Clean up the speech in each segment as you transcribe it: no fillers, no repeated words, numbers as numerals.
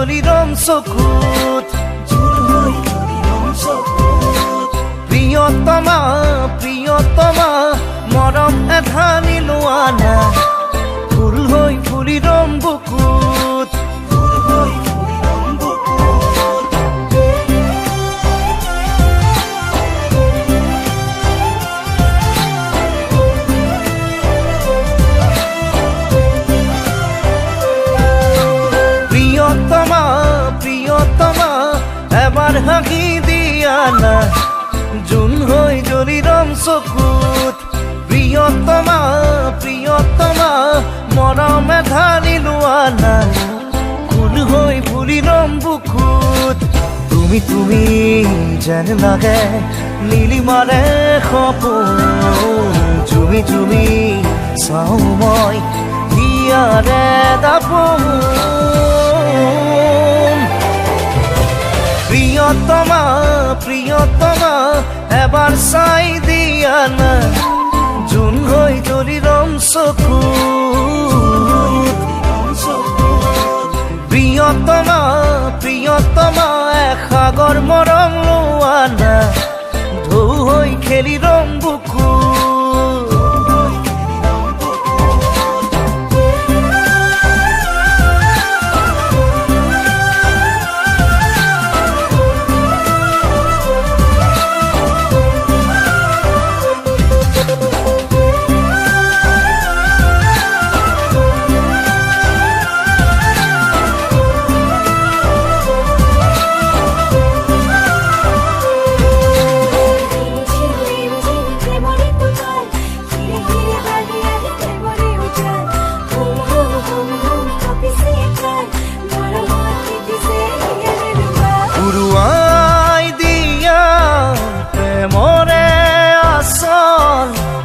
জলিৰম চকুত জোল হৈ জলিৰম চকুত প্ৰিয়তমা প্ৰিয়তমা মৰম এধানি লোৱা না ফুল হৈ ফুলিৰম বুকুত ফুল হৈ ফুলিৰম বুকুত প্রিয়তমা প্রিয়তমা এবার হাঁকি দিয়া না জোন হৈ জলিৰম চকুত প্রিয়তমা প্রিয়তমা মৰম এধানি লোৱা না ফুল হৈ ফুলিৰম বুকুত তুমি তুমি যেন লাগে নীলিমাৰে সপোন জুমি জুমি চাওঁ মই হিয়াৰে দাপোন প্রিয়তমা প্রিয়তমা এবার চাই দিয়া না জোন হৈ জলিৰম চকুত প্রিয়তমা প্রিয়তমা সাগৰ মৰম লোৱা না ঢৌ হৈ খেলিৰম বুকুত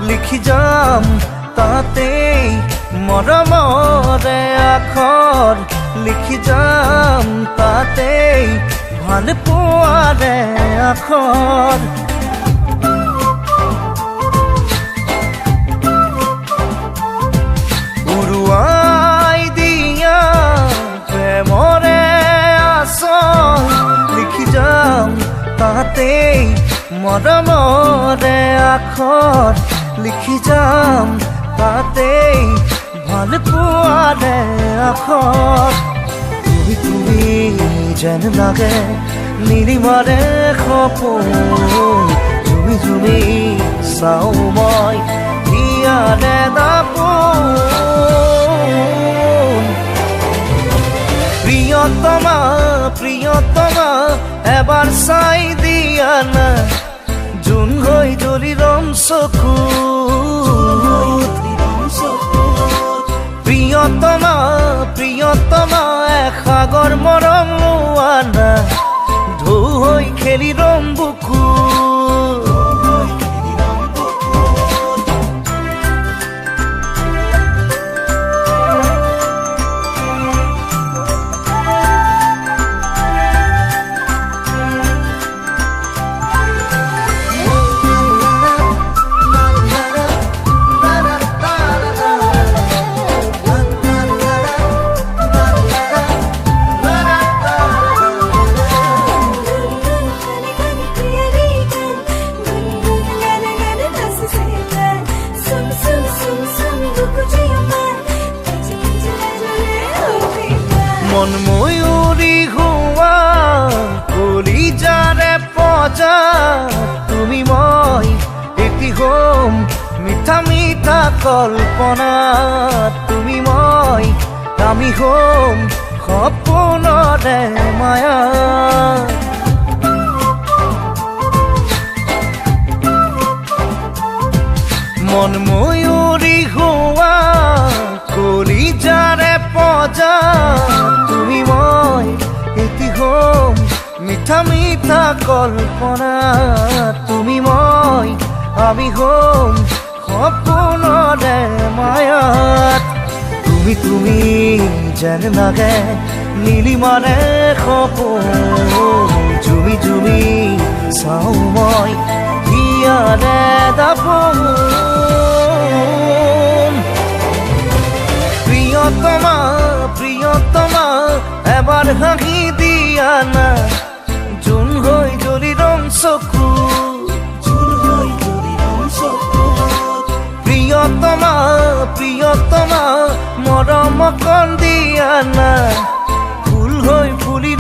লিখি যাম তাতেই মৰমৰে আখৰ লিখি যাম তাতেই ভাল পোৱাৰে আখৰ উৰুৱাই দিয়া প্ৰেমৰে আচল লিখি যাম তাতেই মৰমৰে আখৰ লিখি যাম তাতেই ভাল পোৱাৰে আখৰ তুমি তুমি যেন লাগে নীলিমাৰে সপোন জুমি জুমি চাওঁ মই হিয়াৰে দাপোন প্ৰিয়তমা প্ৰিয়তমা এবাৰ চাই দিয়া না জোন হৈ জলিৰম চকুত প্ৰিয়তমা প্ৰিয়তমা সাগৰ মৰম লোৱা না ঢৌ হৈ খেলিৰম বুকুত মন ময়ূৰী হোৱা কলিজাৰে পজা তুমি মই এটি হ'ম মিঠা মিঠা কল্পনা তুমি মই আমি হ'ম সপোনৰে মায়া মন ময়ূৰী হোৱা কলিজাৰে পজা তুমি মই এটি হ'ম মিঠা মিঠা কল্পনা তুমি মই আমি হ'ম সপোনৰে মায়াত তুমি তুমি যেন লাগে নীলিমাৰে সপোন জুমি জুমি চাওঁ মই হিয়াৰে দাপোন প্ৰিয়তমা প্ৰিয়তমা এবাৰ হাঁহি দিয়া না জোন হৈ জ্বলি ৰং চকু প্ৰিয়তমা প্ৰিয়তমা মৰম কণ দিয়া না ফুল হৈ ফুলি